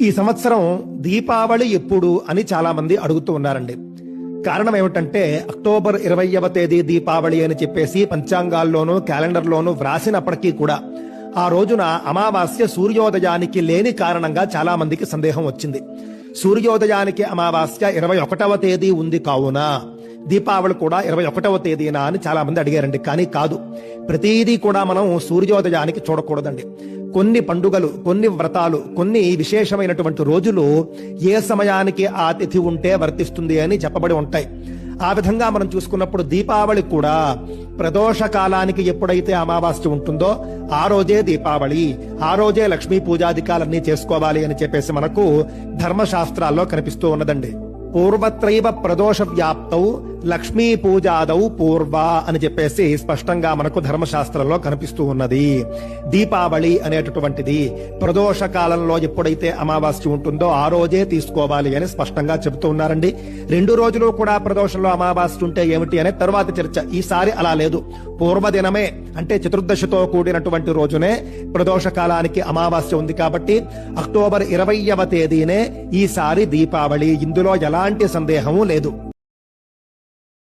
ఈ సంవత్సరం దీపావళి ఎప్పుడు అని చాలా మంది అడుగుతూ ఉన్నారండి. కారణం ఏమిటంటే అక్టోబర్ 20వ తేదీ దీపావళి అని చెప్పేసి పంచాంగాల్లోనూ క్యాలెండర్లోనూ వ్రాసినప్పటికీ కూడా ఆ రోజున అమావాస్య సూర్యోదయానికి లేని కారణంగా చాలా మందికి సందేహం వచ్చింది. సూర్యోదయానికి అమావాస్య 21వ తేదీ ఉంది కావున దీపావళి కూడా 21వ తేదీనా అని చాలా మంది అడిగారండి. కానీ కాదు, ప్రతిదీ కూడా మనం సూర్యోదయానికి చూడకూడదండి. కొన్ని పండుగలు, కొన్ని వ్రతాలు, కొన్ని విశేషమైనటువంటి రోజులు ఏ సమయానికి ఆ తిథి ఉంటే వర్తిస్తుంది అని చెప్పబడి ఉంటాయి. ఆ విధంగా మనం చూసుకున్నప్పుడు దీపావళి కూడా ప్రదోష కాలానికి ఎప్పుడైతే అమావాస్య ఉంటుందో ఆ రోజే దీపావళి, ఆ రోజే లక్ష్మీ పూజాధికాలన్నీ చేసుకోవాలి అని చెప్పేసి మనకు ధర్మశాస్త్రాల్లో కనిపిస్తూ ఉన్నదండి. పూర్వత్రైవ ప్రదోష వ్యాప్తౌ లక్ష్మీ పూజాదౌ పూర్వ అని చెప్పేసి స్పష్టంగా మనకు ధర్మశాస్త్రంలో కనిపిస్తూ ఉన్నది. దీపావళి అనేటటువంటిది ప్రదోష కాలంలో ఎప్పుడైతే అమావాస్య ఉంటుందో ఆ రోజే తీసుకోవాలి అని స్పష్టంగా చెబుతూ ఉన్నారండి. 2 రోజులు కూడా ప్రదోషంలో అమావాస్య ఉంటే ఏమిటి అనే తరువాత చర్చ. ఈసారి అలా లేదు. పూర్వదినమే అంటే చతుర్దశితో కూడినటువంటి రోజునే ప్రదోష కాలానికి అమావాస్య ఉంది కాబట్టి అక్టోబర్ 20వ తేదీనే ఈసారి దీపావళి. ఇందులో ఎలాంటి సందేహము లేదు.